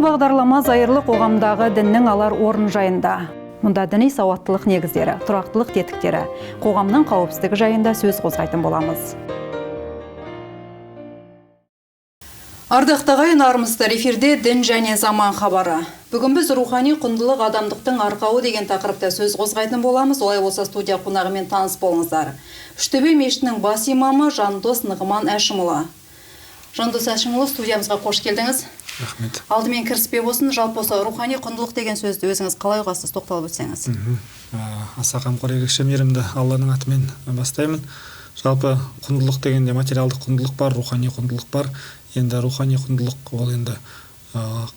бағдарлама зайырлы қоғамдағы діннің алар орын жайында. Мұнда діни сауаттылық негіздері, тұрақтылық тетіктері, қоғамның қауіпсіздігі жайында сөз қозғайтын боламыз. Ардақты ағайын, армысыздар, эфирде дін және заман хабары. Бүгін біз рухани құндылық адамдықтың арқауы деген тақырыпта сөз қозғайтын боламыз. Олай болса студия қонағымен таныс болыңыздар. Үштөбе мешітінің бас имамы Жандос Нығыман Әшімұлы. Жандос Әшімұлы, студиямызға қош келдіңіз. Рахмет. Алдымен кіріспе болсын, жалпы осы рухани құндылық деген сөзді өзіңіз қалай ұғасыз, тоқталып өтсеңіз. Аса қамқор ерекше мейірімді Алланың атымен бастаймын. Жалпы құндылық дегенде материалдық құндылық бар, рухани құндылық бар. Енді рухани құндылық ол енді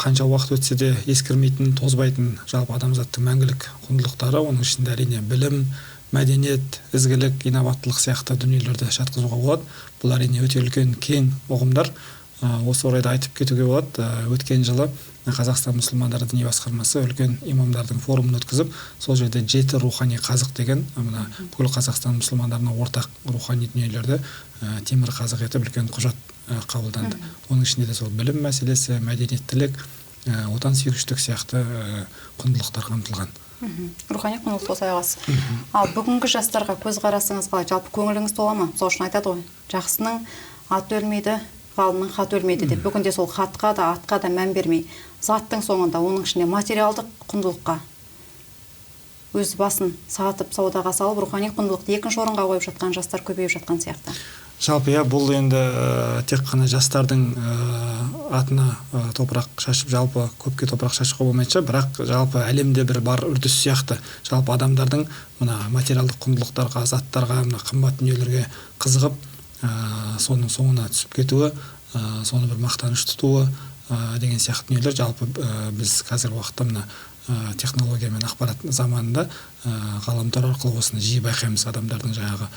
қанша уақыт өтсе де ескірмейтін, тозбайтын жалпы адамзаттың мәңгілік құндылықтары. Оның ішінде әрине білім, мәдениет, ізгілік, инабаттылық сияқты дүниелерді жатқызуға болады. Бұл әрине өте үлкен кең ұғымдар. Осы орайда айтып кетуге болады. Өткен жылы Қазақстан мұсылмандары діни басқармасы үлкен имамдардың форумын өткізіп, сол жерде 7 рухани қазық деген, мына бүкіл Қазақстан мұсылмандарына ортақ рухани дүниелерді темір қазық етіп үлкен құжат қабылданды. Оның ішінде де сол білім мәселесі, мәдениеттілік, отансүйгіштік сияқты құндылықтар қамтылған. Рухани құндылық осылай аласыз. Ал бүгінгі жастарға көзқарасыңыз қалай? Жалпы көңіліңіз тола ма? Сол үшін айтады ғой, жақсының аты өлмейді, ғалымның хаты өлмейді деп. Бүгінде сол хатқа да, атқа да мән бермей, заттың соңында, оның ішінде материалдық құндылыққа өз басын сатып, саудаға салып, рухани құндылықты екінші орынға қойып жатқан жастар көбейіп жатқан сияқты. Жалпы бұл енді тек қана жастардың атына топырақ шашып, жалпы көпке топырақ шашуға болмайынша, бірақ жалпы әлемде бір бар үрдіс сияқты. Жалпы адамдардың мына материалдық құндылықтарға, заттарға, мына қымбат дүниелерге қызығып, соның соңына түсіп кетуі, соны бір мақтаныш тұтуы деген сияқты дүниелер жалпы біз қазіргі уақытта мына технология мен ақпарат заманында ғаламтор арқылы осыны жиі байқаймыз. Адамдардың жаңағы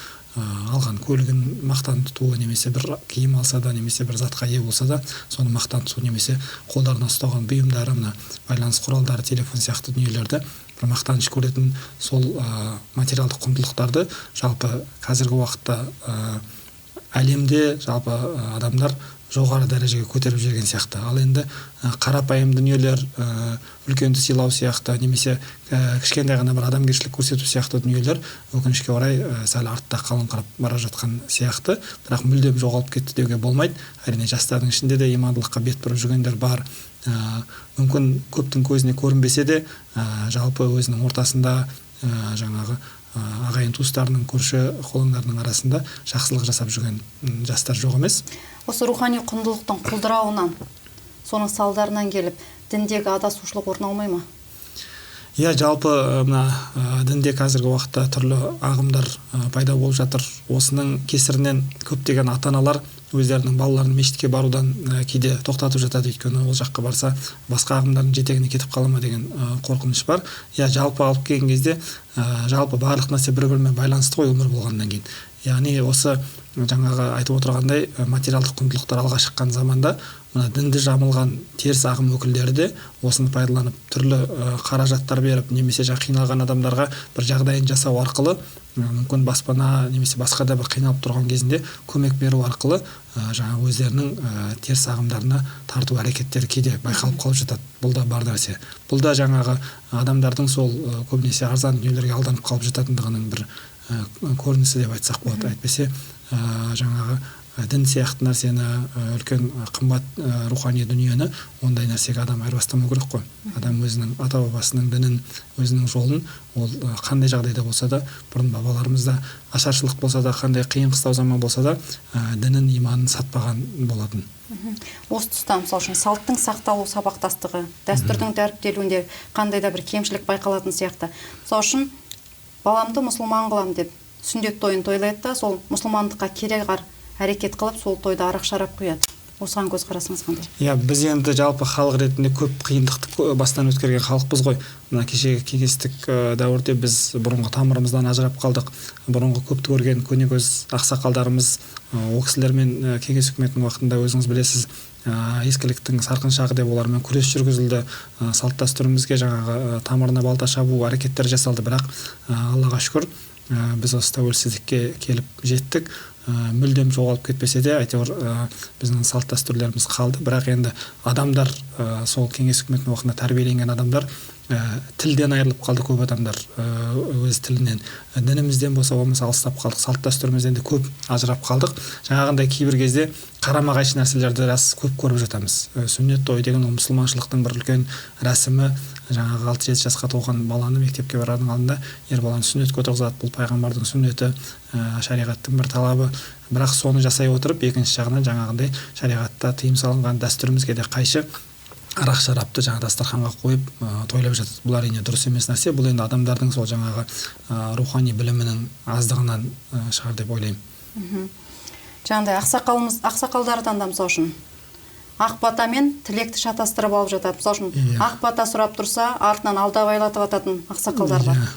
алған көлігін мақтан тұтуы, немесе бір киім алса да, немесе бір затқа ие болса да, соны мақтан тұту, немесе қолдарына ұстаған бұйымдары, мына байланыс құралдары, телефон сияқты дүниелерді бір мақтаныш көретін сол материалдық құндылықтарды жалпы қазіргі уақытта әлемде жалпы адамдар жоғары дәрежеге көтеріп жүрген сияқты. Ал енді қарапайым дүниелер, үлкенді сыйлау сияқты, немесе кішкентай ғана бір адамгершілік көрсету сияқты дүниелер өкінішке орай сәл артта қалыңқырап бара жатқан сияқты, бірақ мүлдем жоғалып кетті деуге болмайды. Әрине жастардың ішінде де имандылыққа бет бұрып жүргендер бар. Мүмкін көптің көзіне көрінбесе де, жалпы өзінің ортасында жаңағы ағайын туыстарының, көрші қолыңдарының арасында жақсылық жасап жүрген жастар жоқ емес. Осы рухани құндылықтың құлдырауынан, соның салдарынан келіп, діндегі адасушылық орын алмай ма? Жалпы мына дінде қазіргі уақытта түрлі ағымдар пайда болып жатыр. Осының кесірінен көптеген ата-аналар өздерінің балаларын мешітке барудан кейде тоқтатып жатады, өйткені ол жаққа барса басқа ағымдардың жетегіне кетіп қала ма деген қорқыныш бар. Жалпы алып келген кезде жалпы барлық нәрсе бір-бірімен байланысты ғой өмір болғаннан кейін. Яғни осы жаңағы айтып отырғандай материалдық құндылықтар алға шыққан заманда мына дінді жамылған теріс ағым өкілдері де осыны пайдаланып түрлі қаражаттар беріп, немесе қиналған адамдарға бір жағдайын жасау арқылы, мүмкін баспана немесе басқа да бір қиналып тұрған кезінде көмек беру арқылы жаңа өздерінің теріс ағымдарына тарту әрекеттері кейде байқалып қалып жатады. Бұл да бар нәрсе. Бұл да жаңағы адамдардың сол көбінесе арзан дүниелерге алданып қалып жататындығының бір көрінісі деп айтсақ болады. Әйтпесе жаңағы дін сияқты нәрсені, үлкен қымбат рухани дүниені, ондай нәрсеге адам айырбастамау керек қой. Адам өзінің ата-бабасының дінін, өзінің жолын, ол қандай жағдайда болса да, бұрын бабаларымызда ашаршылық болса да, қандай қиын қыстау заман болса да, дінін, иманын сатпаған болатын. Осы тұста, мысалы үшін, салттың сақталу сабақтастығы, дәстүрдің дәріптелуінде қандай да бір кемшілік байқалатын сияқты. Мысалы үшін, баламды мұсылман қылам деп сүндет тойын тойлайды да, сол мұсылмандыққа кереғар әрекет қылып, сол тойды арақ-шарап құяды. Осыған көзқарасыңыз қандай? Біз енді жалпы халық ретінде көп қиындықты бастан өткерген халықпыз ғой. Мына кешегі кеңестік дәуірде біз бұрынғы тамырымыздан ажырап қалдық. Бұрынғы көпті көрген көне көз ақсақалдарымыз, ол кісілермен кеңес үкіметінің уақытында өзіңіз білесіз, ескіліктің сарқын шағы деп олармен күрес жүргізілді. Салт дәстүрімізге жаңағы тамырына балта шабу әрекеттер жасалды, бірақ Аллаға шүкір біз осы тәуелсіздікке келіп жеттік. мүлдем жоғалып кетпесе де әйтеуір біздің салт дәстүрлеріміз қалды. Бірақ енді адамдар сол кеңес үкіметінің уақытында тәрбиеленген адамдар тілден айырылып қалды көп адамдар, өз тілінен. Дінімізден болса болмаса алыстап қалдық, салт дәстүрімізден де көп ажырап қалдық. Жаңағындай кейбір кезде қарама қайшы нәрселерді рас көп көріп жатамыз. Сүннет той деген ол мұсылманшылықтың бір үлкен рәсімі. Жаңағы 6-7 жасқа толған баланы мектепке барардың алдында ер баланы сүннетке отырғызады. Бұл пайғамбардың сүннеті, шариғаттың бір талабы. Бірақ соны жасай отырып, екінші жағынан жаңағындай шариғатта тыйым салынған дәстүрімізге де қайшы арақ шарапты жаңа дастарханға қойып тойлап жатады. Бұл әрине дұрыс емес нәрсе. Бұл енді адамдардың сол жаңағы рухани білімінің аздығынан шығар деп ойлаймын. Жаңағыдай ақсақалдардан да мысалы үшін ақ батамен тілекті шатастырып алып жатады. Мысалы үшін ақ бата сұрап тұрса, артынан алдап айлатып ататын ақсақалдар бар.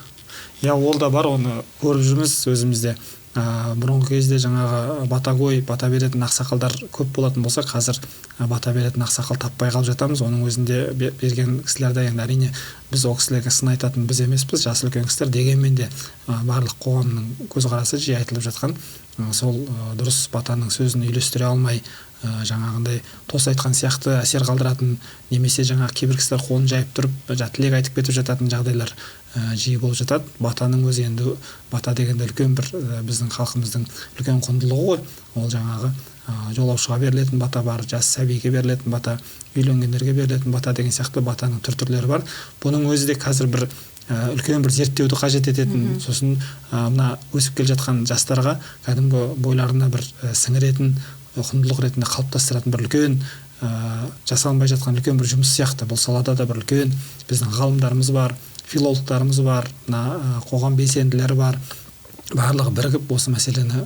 Иә, ол да бар, оны көріп жүрміз өзімізде. Бұрынғы кезде жаңағы бата беретін ақсақалдар көп болатын болса, қазір бата беретін ақсақал таппай қалып жатамыз. Оның өзінде берген кісілерді енді әрине біз ол кісілерге сын айтатын біз емеспіз, жасы үлкен кісілер, дегенмен де барлық қоғамның көзқарасы жиі айтылып жатқан сол дұрыс батаның сөзін үйлестіре алмай жаңағындай тос айтқан сияқты әсер қалдыратын, немесе жаңағы кейбір кісілер қолын жайып тұрып тілек айтып кетіп жататын жағдайлар жиі болып жатады. Батаның өзі енді бата дегенде үлкен бір біздің халқымыздың үлкен құндылығы ғой. Ол жаңағы жолаушыға берілетін бата бар, жас сәбиге берілетін бата, үйленгендерге берілетін бата деген сияқты батаның түрлері бар. Бұның өзі де қазір бір үлкен бір зерттеуді қажет ететін, сосын мына өсіп келе жатқан жастарға кәдімгі бойларына бір сіңіретін, құндылық ретінде қалыптастыратын бір үлкен жасалынбай жатқан үлкен бір жұмыс сияқты. Бұл салада да бір үлкен біздің ғалымдарымыз бар, филологтарымыз бар, қоғам белсенділері бар. Барлығы бірігіп осы мәселені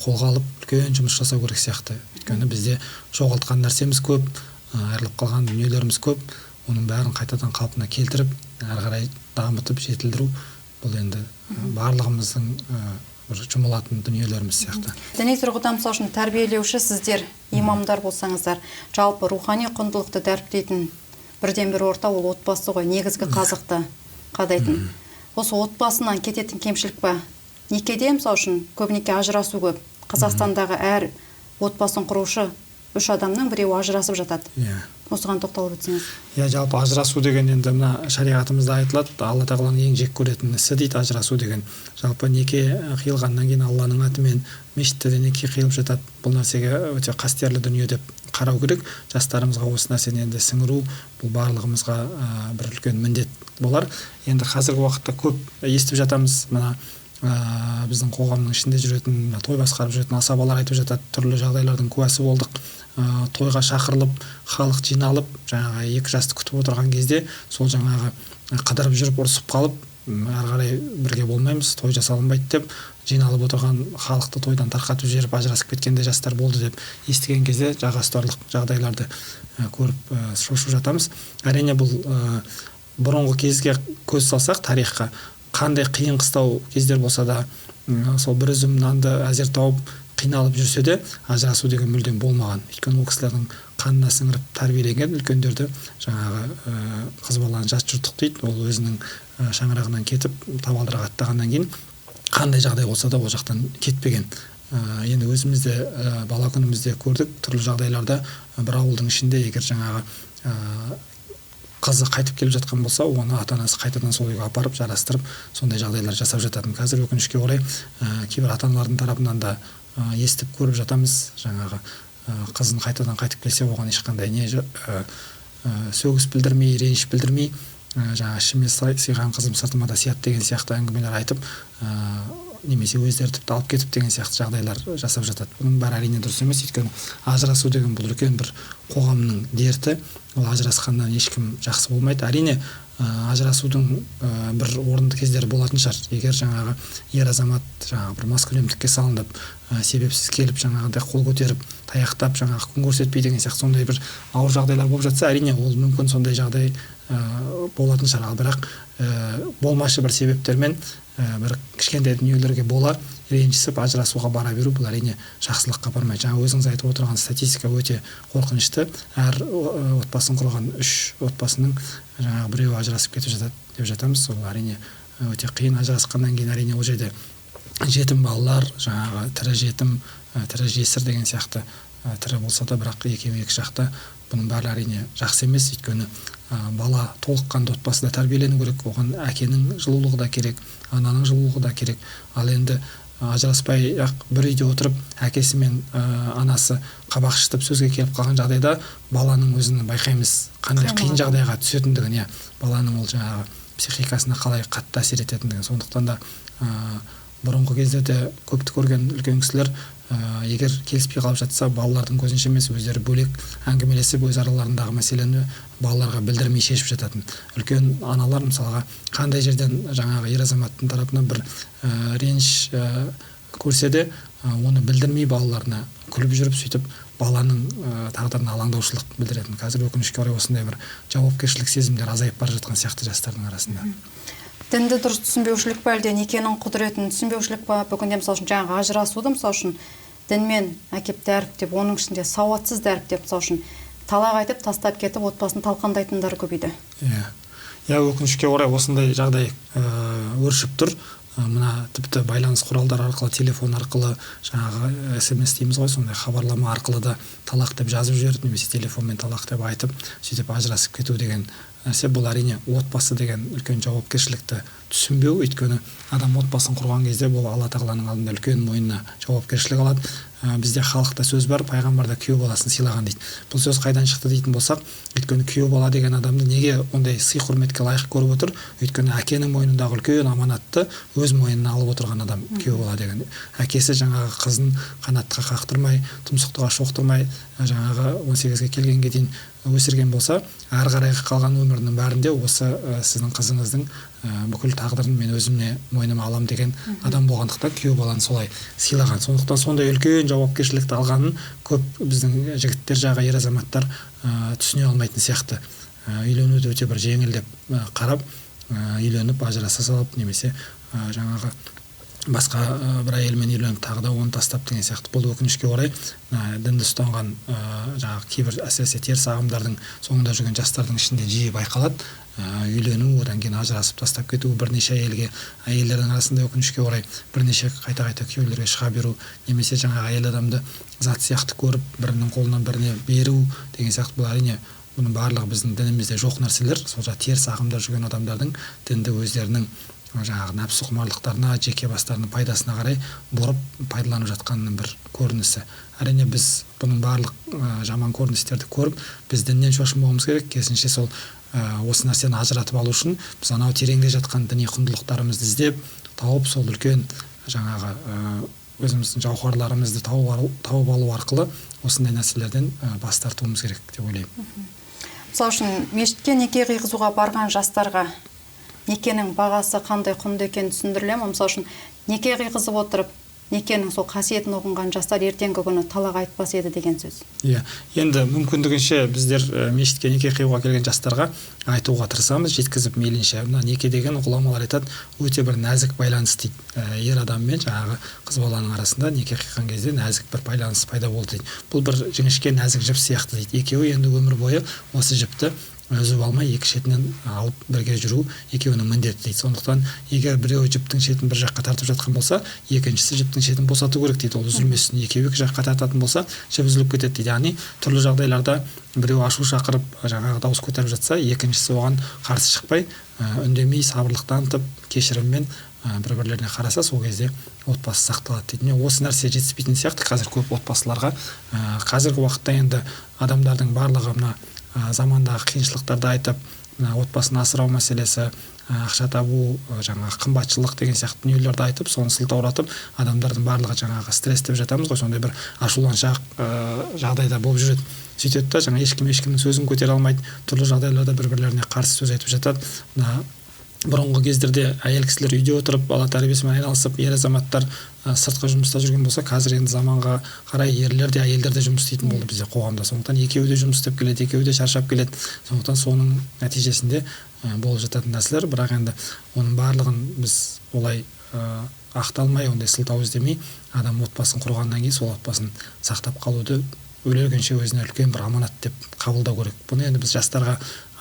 қолға алып үлкен жұмыс жасау керек сияқты. Өйткені бізде жоғалтқан нәрсеміз көп, айырылып қалған дүниелеріміз көп. Оның бәрін қайтадан қалпына келтіріп, әрі қарай дамытып жетілдіру бұл енді барлығымыздың жұмылатын дүниелеріміз сияқты. Діни тұрғыдан мысалы үшін тәрбиелеуші сіздер, имамдар болсаңыздар, жалпы рухани құндылықты дәріптейтін бірден бір орта ол отбасы ғой, негізгі қазықты қадайтын. Осы отбасынан кететін кемшілік па? Некеде мысалы үшін көбінесе ажырасу көп. Қазақстандағы әр отбасын құрушы 3 адамның біреуі ажырасып жатады. Осыған тоқталып өтсеңіз. Жалпы ажырасу деген енді мына шариғатымызда айтылады, Алла тағаланың ең жек көретін ісі дейді ажырасу деген. Жалпы неке қиылғаннан кейін Алланың атымен мешітте де неке қиылып жатады. Бұл нәрсеге өте қастерлі дүние деп қарау керек. Жастарымызға осы нәрсені енді сіңіру бұл барлығымызға бір үлкен міндет болар. Енді қазіргі уақытта көп естіп жатамыз, мына біздің қоғамның ішінде жүретін, той басқарып жүретін асабалар айтып жатады, түрлі жағдайлардың куәсі болдық. Тойға шақырылып, халық жиналып, жаңағы екі жасты күтіп отырған кезде сол жаңағы қыдырып жүріп ұрысып қалып, әрі қарай бірге болмаймыз, той жасалынбайды деп жиналып отырған халықты тойдан тарқатып жіберіп ажырасып кеткенде жастар болды деп естіген кезде жағастарлық жағдайларды көріп шошып жатамыз. Әрине бұл бұрынғы кезге көз салсақ, тарихқа қандай қиын қыстау кездер болса да, сол бір үзім нанды әзер тауып қиналып жүрсе де ажырасу деген мүлдем болмаған. Өйткені ол кісілердің қанына сіңіріп тәрбиеленген, үлкендерді жаңағы қыз баланы жат жұрттық дейді, ол өзінің шаңырағынан кетіп табалдырық аттағаннан кейін қандай жағдай болса да ол жақтан кетпеген. Енді өзімізде бала күнімізде көрдік, түрлі жағдайларда бір ауылдың ішінде егер жаңағы қызы қайтып келіп жатқан болса, оны ата-анасы қайтадан сол үйге апарып жарастырып, сондай жағдайлар жасап жататын. Қазір өкінішке орай кейбір ата-аналардың тарапынан да естіп көріп жатамыз, жаңағы қызын қайтадан қайтып келсе, оған ешқандай сөгіс білдірмей, реніш білдірмей, жаңағы ішіме сыйған қызым сыртыма да сияды деген сияқты әңгімелер айтып, немесе өздері тіпті алып кетіп деген сияқты жағдайлар жасап жатады. Бұның бәрі әрине дұрыс емес, өйткені ажырасу деген бұл үлкен бір қоғамның дерті. Ол ажырасқаннан ешкім жақсы болмайды. Әрине ажырасудың бір орынды кездері болатын шығар. Егер жаңағы ер азамат жаңағы бір маскүнемдікке салынып, себепсіз келіп жаңағыдай қол көтеріп, таяқтап жаңағы күн көрсетпей деген сияқты сондай бір ауыр жағдайлар болып жатса, әрине ол мүмкін сондай жағдай болатын шығар. Бірақ болмашы бір себептермен бір кішкентай дүниелерге бола ренжісіп ажырасуға бара беру бұл әрине жақсылыққа бармайды. Жаңа өзіңіз айтып отырған статистика өте қорқынышты. Әр отбасын құрған 3 отбасының жаңағы біреуі ажырасып кетіп жатады деп жатамыз. Ол әрине өте қиын. Ажырасқаннан кейін әрине ол жерде жетім балалар, жаңағы тірі жетім, тірі жесір деген сияқты тірі болса да, бірақ екеуі екі жақта. Бұның бәрі әрине жақсы емес, өйткені бала толыққанды отбасыда тәрбиелену керек, оған әкенің жылулығы да керек, ананың жылулығы да керек. Ал енді ажыраспай бір үйде отырып, әкесі мен анасы қабақ шытып сөзге келіп қалған жағдайда баланың өзін байқаймыз қандай қиын жағдайға түсетіндігін, баланың ол жаңағы психикасына қалай қатты әсер ететіндігін. Сондықтан да бұрынғы кездерде көпті көрген үлкен кісілер егер келіспей қалып жатса, балалардың көзінше емес, өздері бөлек әңгімелесіп, өз араларындағы мәселені балаларға білдірмей шешіп жататын. Үлкен аналар мысалға қандай жерден жаңағы ер азаматтың тарапынан бір реніш көрсе де, оны білдірмей балаларына күліп жүріп, сөйтіп баланың тағдырына алаңдаушылық білдіретін. Қазір өкінішке орай осындай бір жауапкершілік сезімдер азайып бара жатқан сияқты жастардың арасында. Дінді дұрыс түсінбеушілік па, әлде некенің құдіретін түсінбеушілік па? Бүгінде мысалы үшін жаңағы ажырасуды мысалы үшін дінмен әкеп дәріптеп, оның ішінде сауатсыз дәріптеп, мысалы үшін талақ айтып, тастап кетіп, отбасын талқандайтындар көбейді. Өкінішке орай осындай жағдай өршіп тұр. Мына тіпті байланыс құралдары арқылы, телефон арқылы, жаңағы SMS дейміз ғой, сондай хабарлама арқылы да талақ деп жазып жіберіп, немесе телефонмен талақ деп айтып, сөйтіп ажырасып кету деген нәрсе. Бұл әрине отбасы деген үлкен жауапкершілікті түсінбеу, өйткені адам отбасын құрған кезде бұл Алла тағаланың алдында үлкен мойнына жауапкершілік алады. Бізде халықта сөз бар, пайғамбарда күйеу баласын сыйлаған дейді. Бұл сөз қайдан шықты дейтін болсақ, өйткені күйеу бала деген адамды неге ондай сый құрметке лайық көріп отыр? Өйткені әкенің мойнындағы үлкен аманатты өз мойнына алып отырған адам күйеу бала деген. Әкесі жаңағы қызын қанатқа қақтырмай, тұмсықтыға шоқтырмай, жаңағы 18-ге келгенге дейін өсірген болса, ары қарайғы қалған өмірінің бәрінде осы сіздің қызыңыздың бүкіл тағдырын мен өзіме мойныма алам деген адам болғандықтан күйеу баланы солай сыйлаған. Сондықтан сондай үлкен жауапкершілікті алғанын көп біздің жігіттер жағы, ер азаматтар түсіне алмайтын сияқты. Үйленуді өте бір жеңіл деп қарап, үйленіп ажыраса салып, немесе жаңағы басқа бір әйелмен үйленіп тағы да оны тастап деген сияқты. Бұл өкінішке орай дінді ұстанған жаңағы кейбір әсіресе теріс ағымдардың соңында жүрген жастардың ішінде жиі байқалады. Үйлену, одан кейін ажырасып тастап кету, бірнеше әйелдердің арасында өкінішке орай бірнеше қайта күйеулерге шыға беру, немесе жаңағы әйел адамды зат сияқты көріп, бірінің қолынан біріне беру деген сияқты. Бұл әрине бұның барлығы біздің дінімізде жоқ нәрселер. Сол теріс ағымда жүрген адамдардың дінді өздерінің жаңағы нәпсі құмарлықтарына, жеке бастарының пайдасына қарай бұрып пайдаланып жатқанының бір көрінісі. Әрине біз бұның барлық жаман көріністерді көріп, біз діннен шошынбауымыз керек. Керісінше сол осы нәрсені ажыратып алу үшін біз анау тереңде жатқан діни құндылықтарымызды іздеп, тауып, сол үлкен жаңағы өзіміздің жауһарларымызды тауып алу арқылы осындай нәрселерден бас тартуымыз керек деп ойлаймын. Мысалы үшін мешітке неке қиғызуға барған жастарға некенің бағасы қандай құнды екенін түсіндірілемін. Мысалы үшін неке қиғызып отырып, некенің сол қасиетін ұғынған жастар ертеңгі күні талақ айтпас еді деген сөз. Енді мүмкіндігінше біздер мешітке неке қиюға келген жастарға айтуға тырысамыз, жеткізіп мейлінше. Мына неке деген ғұламалар айтады, өте бір нәзік байланыс дейді. Ер адам мен жаңағы қыз баланың арасында неке қиған кезде нәзік бір байланыс пайда болды дейді. Бұл бір жіңішке нәзік жіп сияқты дейді. Екеуі енді өмір бойы осы жіпті үзіп алмай екі шетінен алып бірге жүру екеуінің міндеті дейді. Сондықтан егер біреуі жіптің шетін бір жаққа тартып жатқан болса, екіншісі жіптің шетін босату керек дейді. Ол үзілмесін. Екеуі екі жаққа тартатын болса, жіп үзіліп кетеді дейді. Яғни түрлі жағдайларда біреу ашу шақырып жаңағы дауыс көтеріп жатса, екіншісі оған қарсы шықпай, үндемей, сабырлық танытып, кешіріммен бір-бірлеріне қараса, сол кезде отбасы сақталады дейді. Осы нәрсе жетіспейтін сияқты қазір көп отбасыларға. Қазіргі уақытта енді адамдардың барлығы мына замандағы қиыншылықтарды айтып, отбасын асырау мәселесі, ақша табу, жаңағы қымбатшылық деген сияқты дүниелерді айтып, соны сылтауратып, адамдардың барлығы жаңағы стресс деп жатамыз ғой, сондай бір ашуланшақ жағдайда болып жүреді. Сөйтеді да, жаңа ешкімнің сөзін көтере алмайды, түрлі жағдайларда бір-бірлеріне қарсы сөз айтып жатады. Бұрынғы кездерде әйел кісілер үйде отырып, бала тәрбиесімен айналысып, ер азаматтар сыртқы жұмыста жүрген болса, қазір енді заманға қарай ерлер де, әйелдер де жұмыс істейтін болды бізде қоғамда. Сондықтан екеуі де жұмыс істеп келеді, екеуі де шаршап келеді. Сондықтан соның нәтижесінде болып жататын нәрселер, бірақ енді оның барлығын біз олай ақталмай, ондай сылтау іздемей, адам отбасын құрғаннан кейін сол отбасын сақтап қалуды өлгенше өзіне үлкен бір аманат деп қабылдау керек. Бұны енді біз жастарға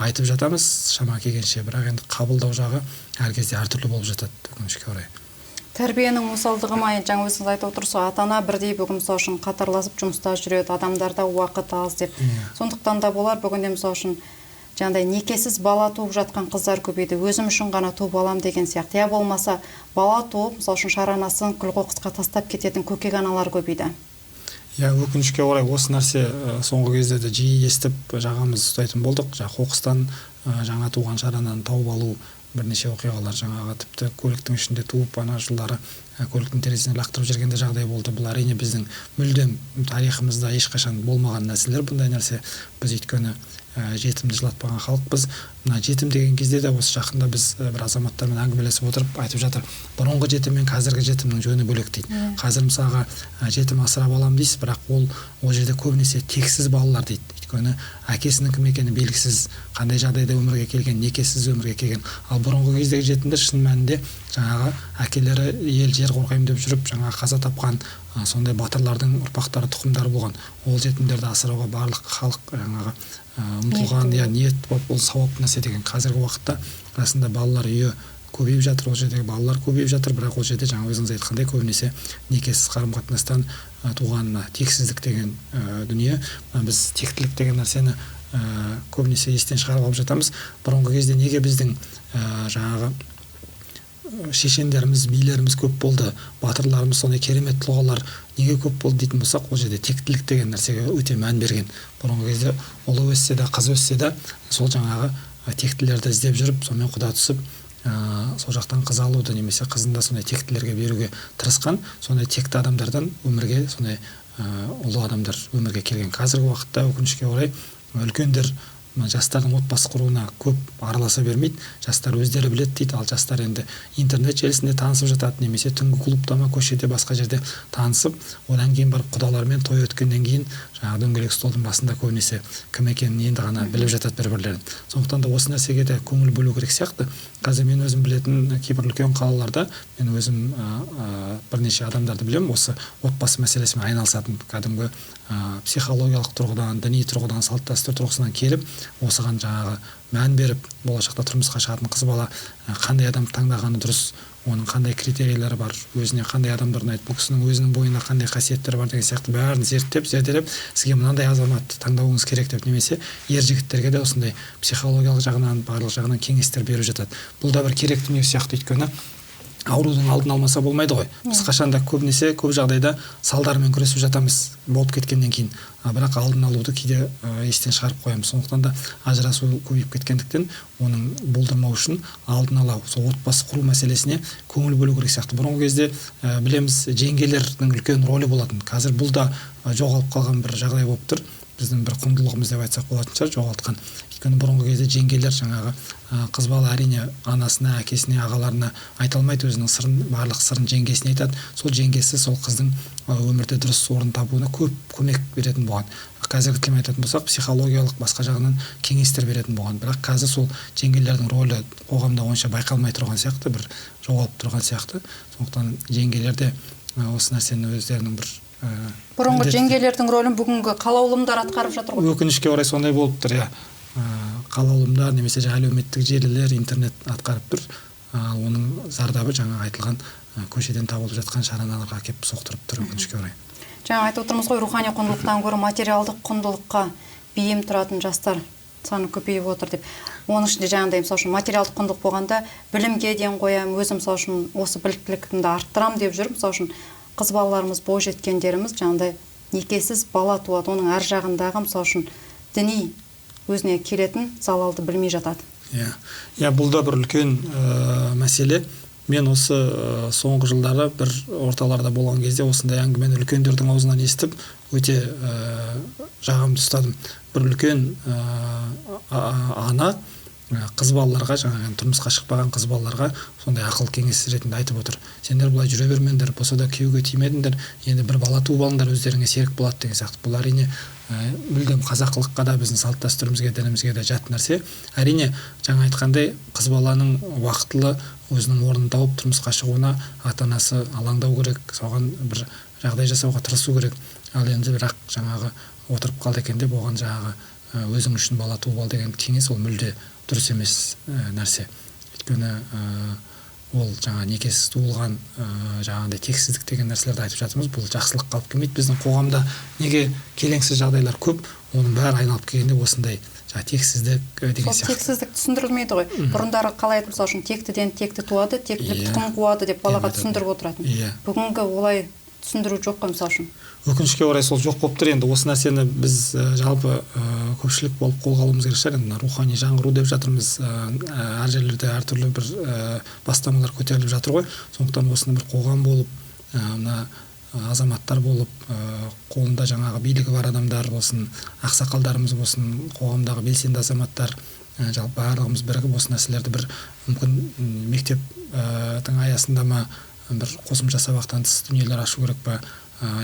айтып жатамыз шама келгенше, бірақ енді қабылдау жағы әр кезде әртүрлі болып жатады, өкінішке орай. Тәрбиенің осалдығы ма, жаңа өзіңіз айтып отырсыз, ата-ана бірдей бүгін мысалы үшін қатарласып жұмыста жүреді, адамдарда уақыт аз деп. Сондықтан да болар бүгінде мысалы үшін жаңағыдай некесіз бала туып жатқан қыздар көбейді. Өзім үшін ғана туып алам деген сияқты. Я болмаса бала туып, мысалы үшін шаранасын күл-қоқысқа тастап кететін көкек аналар көбейді. Өкінішке орай осы нәрсе соңғы кезде де жиі естіп жағамыз ұстайтын болдық. Қоқыстан жаңа туған шарананы тауып алу бірнеше оқиғалар жаңағы тіпті көліктің ішінде туып ана жылдары көліктің терезесіне лақтырып жүргенде жағдай болды. Бұл әрине біздің мүлдем тарихымызда ешқашан болмаған нәрселер. Бұндай нәрсе біз өйткені жетімді жылатпаған халықпыз. Мына жетім деген кезде де осы жақында біз бір азаматтармен әңгімелесіп отырып айтып жатыр. Бұрынғы жетім мен қазіргі жетімнің жөні бөлек дейді. Қазір мысалға жетім асырап алам дейсіз, бірақ ол жерде көбінесе тексіз балалар дейді. Өйткені әкесінің кім екені белгісіз, қандай жағдайда өмірге келген, некесіз өмірге келген. Ал бұрынғы кездегі жетімдер шын мәнінде жаңағы әкелері ел жер қорғаймын деп жүріп жаңағы қаза тапқан сондай батырлардың ұрпақтары, тұқымдары болған. Ол жетімдерді асырауға барлық халық жаңағы ұмтылған, ниет болып, ол сауап нәрсе деген. Қазіргі уақытта расында балалар үйі көбейіп жатыр, ол жердегі балалар көбейіп жатыр, бірақ ол жерде жаңа өзіңіз айтқандай көбінесе некесіз қарым-қатынастан туған тексіздік деген дүние. Біз тектілік деген нәрсені көбінесе естен шығарып алып жатамыз. Бұрынғы кезде неге біздің жаңағы шешендеріміз, билеріміз көп болды, батырларымыз, сондай керемет тұлғалар неге көп болды дейтін болсақ, ол жерде тектілік деген нәрсеге өте мән берген. Бұрынғы кезде ұлы өссе де, қыз өссе де, сол жаңағы тектілерді іздеп жүріп, сонымен құда түсіп, сол жақтан қыз алуды немесе қызын да сондай тектілерге беруге тырысқан, сондай текті адамдардан өмірге сондай ұлы адамдар өмірге келген. Қазіргі уақытта өкінішке орай үлкендер жастардың отбасы құруына көп араласа бермейді. Жастар өздері біледі дейді, ал жастар енді интернет желісінде танысып жатады, немесе түнгі клубта ма, көшеде, басқа жерде танысып, одан кейін барып құдалармен той өткеннен кейін жаңағы дөңгелек столдың басында көбінесе кім екенін енді ғана біліп жатады бір-бірлерін. Сондықтан да осы нәрсеге де көңіл бөлу керек сияқты. Қазір мен өзім білетін кейбір үлкен қалаларда мен өзім бірнеше адамдарды білемін, осы отбасы мәселесімен айналысатын, кәдімгі психологиялық тұрғыдан, діни тұрғыдан, салт дәстүр тұрғысынан келіп, осыған жаңағы мән беріп, болашақта тұрмысқа шығатын қыз бала қандай адам таңдағаны дұрыс, оның қандай критерийлері бар, өзіне қандай адамдар ұнайды, бұл кісінің өзінің бойында қандай қасиеттері бар деген сияқты бәрін зерделеп, сізге мынандай азаматты таңдауыңыз керек деп, немесе ер жігіттерге де осындай психологиялық жағынан, барлық жағынан кеңестер беріп жатады. Бұл да бір керек дүние сияқты, өйткені аурудың алдын алмаса болмайды ғой. Біз қашанда көбінесе көп жағдайда салдарымен күресіп жатамыз болып кеткеннен кейін. Бірақ алдын алуды кейде естен шығарып қоямыз. Сондықтан да ажырасу көбейіп кеткендіктен оның болдырмау үшін алдын ала сол отбасы құру мәселесіне көңіл бөлу керек сияқты. Бұрынғы кезде білеміз, жеңгелердің үлкен рөлі болатын. Қазір бұл да жоғалып қалған бір жағдай болып тұр. Біздің бір құндылығымыз деп айтсақ болатын шығар, жоғалтқан. Өйткені бұрынғы кезде жеңгелер жаңағы қыз бала әрине анасына, әкесіне, ағаларына айта алмайды өзінің сырын, барлық сырын жеңгесіне айтады. Сол жеңгесі сол қыздың өмірде дұрыс орын табуына көп көмек беретін болған. Қазіргі тілмен айтатын болсақ, психологиялық басқа жағынан кеңестер беретін болған. Бірақ қазір сол жеңгелердің рөлі қоғамда онша байқалмай тұрған сияқты, бір жоғалып тұрған сияқты. Сондықтан жеңгелер де осы нәрсені өздерінің бір бұрынғы жеңгелердің рөлін бүгінгі қалаулымдар атқарып жатыр ғой. Өкінішке орай сондай болып тұр, қалаулымдар немесе әлеуметтік желілер, интернет атқарып тұр. Оның зардабы жаңа айтылған көшеден табылып жатқан шараналарға келіп соқтырып тұр, өкінішке орай. Жаңа айтып отырмыз ғой, рухани құндылықтан гөрі материалдық құндылыққа бейім тұратын жастар саны көбейіп отыр деп. Оның ішінде жаңағыдай мысалы үшін материалдық құндылық болғанда білімге ден қоямын, өзім мысалы үшін осы біліктілігімді арттырам деп жүріп, мысалы үшін қыз балаларымыз, бойжеткендеріміз жаңағыдай некесіз бала туады. Оның ар жағындағы мысалы үшін діни өзіне келетін залалды білмей жатады. Бұл да бір үлкен мәселе. Мен осы соңғы жылдары бір орталарда болған кезде осындай әңгімені үлкендердің аузынан естіп, өте жағымды ұстадым. Бір үлкен ана қыз балаларға, жаңағы тұрмысқа шықпаған қыз балаларға сондай ақыл кеңес ретінде айтып отыр. Сендер бұлай жүре бермеңдер, болса да күйеуге тимедіңдер, енді бір бала туып алыңдар, өздеріңе серік болады деген сияқты. Бұл әрине мүлдем қазақылыққа да, біздің салт дәстүрімізге, дінімізге де жат нәрсе. Әрине жаңа айтқандай қыз баланың уақытылы өзінің орнын тауып тұрмысқа шығуына ата-анасы алаңдау керек, соған бір жағдай жасауға тырысу керек. Ал енді бірақ жаңағы отырып қалды екен деп оған жаңағы өзің үшін бала туып ал деген кеңес ол мүлде дұрыс емес нәрсе. Өйткені ол жаңа некесіз туылған жаңағыдай тексіздік деген нәрселерді айтып жатырмыз. Бұл жақсылыққа алып келмейді. Біздің қоғамда неге келеңсіз жағдайлар көп, оның бәрі айналып келгенде осындай тексіздік деген сияқты. Тексіздік түсіндірілмейді ғой. Бұрындары қалай еді, мысалы үшін тектіден текті туады, тектілік тұқым қуады деп балаға түсіндіріп отыратын. Бүгінгі олай түсіндіру жоқ қой, мысалы үшін. Өкінішке орай сол жоқ болып тұр. Енді осы нәрсені біз жалпы көпшілік болып қолға алуымыз керек шығар. Енді рухани жаңғыру деп жатырмыз. Әр жерлерде әртүрлі бір бастамалар көтеріліп жатыр ғой. Сондықтан осыны бір қоғам болып, мына азаматтар болып, қолында жаңағы билігі бар адамдар болсын, ақсақалдарымыз болсын, қоғамдағы белсенді азаматтар, жалпы барлығымыз бірігіп осы нәрселерді бір мүмкін мектептің аясында ма бір қосымша сабақтан тыс дүниелер ашу керек па,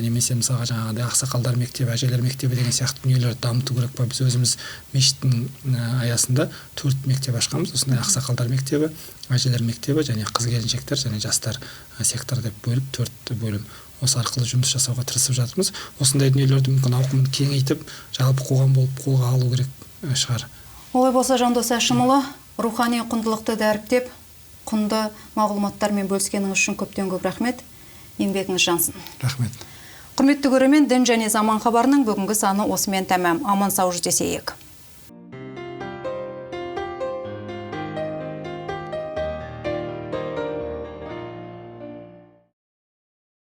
немесе мысалға жаңағыдай ақсақалдар мектебі, әжелер мектебі деген сияқты дүниелерді дамыту керек па. Біз өзіміз мешіттің аясында 4 мектеп ашқанбыз. Осындай ақсақалдар мектебі, әжелер мектебі және қыз-келіншектер және жастар сектор деп бөліп 4 бөлім. Осы арқылы жұмыс жасауға тырысып жатырмыз. Осындай дүниелерді мүмкін ауқымын кеңейтіп, жалпы қоғам болып қолға алу керек шығар. Олай болса, Жандос Әшімұлы, рухани құндылықты дәріптеп, құнды мағлұматтармен бөліскеніңіз үшін көптен көп рахмет. Еңбегіңіз жансын. Рахмет. Құрметті көрермен, дін және заман хабарының бүгінгі саны осымен тәмам. Аман сау жүздесейік.